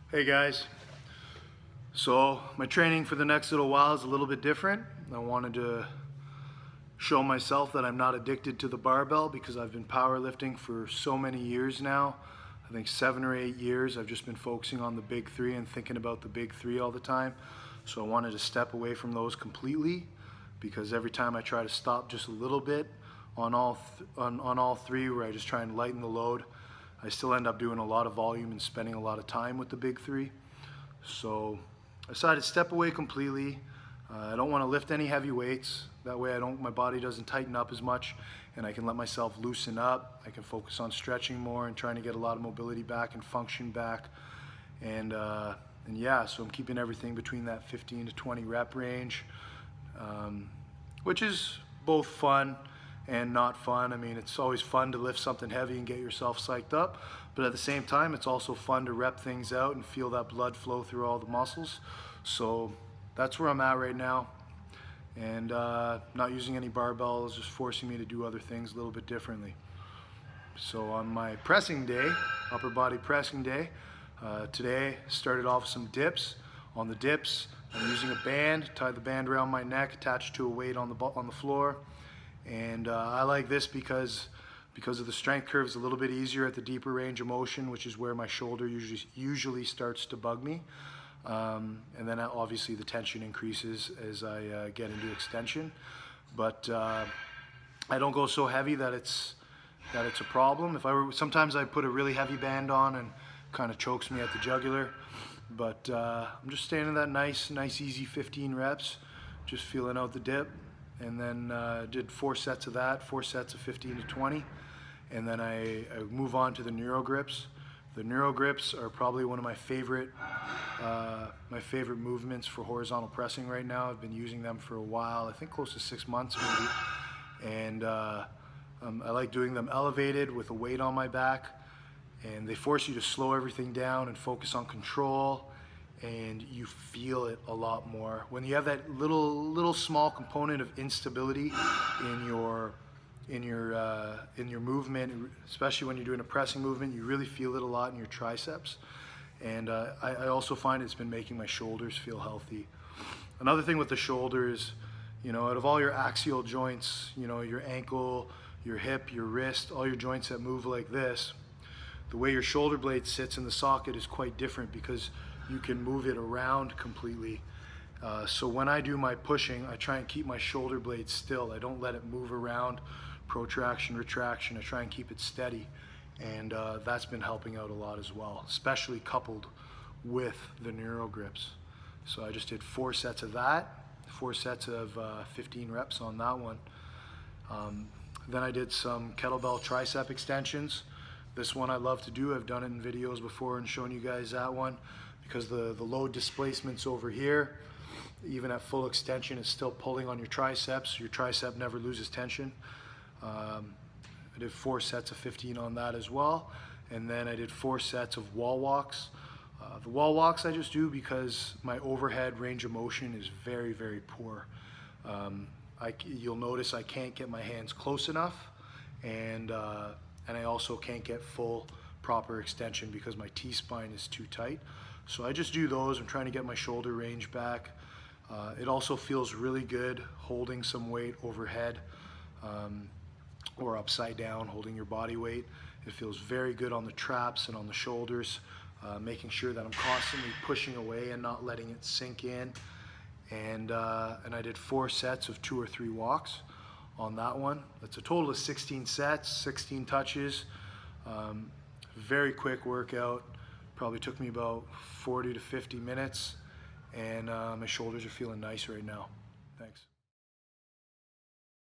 Hey guys, so my training for the next little while is a little bit different. I wanted to show myself that I'm not addicted to the barbell because I've been powerlifting for so many years now. I think 7 or 8 years. I've just been focusing on the big three and thinking about the big three all the time. So I wanted to step away from those completely because every time I try to stop just a little bit on all three, where I just try and lighten the load, I still end up doing a lot of volume and spending a lot of time with the big three. So I decided to step away completely. I don't want to lift any heavy weights. That way my body doesn't tighten up as much and I can let myself loosen up. I can focus on stretching more and trying to get a lot of mobility back and function back. And yeah, so I'm keeping everything between that 15 to 20 rep range, which is both fun and not fun. I mean, it's always fun to lift something heavy and get yourself psyched up, but at the same time, it's also fun to rep things out and feel that blood flow through all the muscles. So that's where I'm at right now. And not using any barbells, just forcing me to do other things a little bit differently. So on my pressing day, upper body pressing day, today started off with some dips. On the dips, I'm using a band, tie the band around my neck, attached to a weight on the floor. And I like this because of the strength curve is a little bit easier at the deeper range of motion, which is where my shoulder usually starts to bug me. And then obviously the tension increases as I get into extension. But I don't go so heavy that it's a problem. Sometimes I put a really heavy band on and kind of chokes me at the jugular. But I'm just staying in that nice easy 15 reps, just feeling out the dip. And then did 4 sets of that, 4 sets of 15 to 20. And then I move on to the Nera grips. The Nera grips are probably one of my favorite movements for horizontal pressing right now. I've been using them for a while, I think close to 6 months maybe. And I like doing them elevated with a weight on my back. And they force you to slow everything down and focus on control, and you feel it a lot more. When you have that little small component of instability in your movement, especially when you're doing a pressing movement, you really feel it a lot in your triceps. And I also find it's been making my shoulders feel healthy. Another thing with the shoulder is, out of all your axial joints, your ankle, your hip, your wrist, all your joints that move like this, the way your shoulder blade sits in the socket is quite different because you can move it around completely. So when I do my pushing, I try and keep my shoulder blade still. I don't let it move around, protraction, retraction. I try and keep it steady. And that's been helping out a lot as well, especially coupled with the Nera grips. So I just did 4 sets of that, 4 sets of 15 reps on that one. Then I did some kettlebell tricep extensions. This one I love to do. I've done it in videos before and shown you guys that one because the load displacement's over here. Even at full extension, it's still pulling on your triceps. Your tricep never loses tension. I did 4 sets of 15 on that as well. And then I did 4 sets of wall walks. The wall walks I just do because my overhead range of motion is very poor. You'll notice I can't get my hands close enough, and I also can't get full proper extension because my T-spine is too tight. So I just do those. I'm trying to get my shoulder range back. It also feels really good holding some weight overhead or upside down, holding your body weight. It feels very good on the traps and on the shoulders, making sure that I'm constantly pushing away and not letting it sink in. And I did 4 sets of 2 or 3 walks on that one. That's a total of 16 sets, 16 touches. Very quick workout. Probably took me about 40 to 50 minutes, and my shoulders are feeling nice right now. Thanks.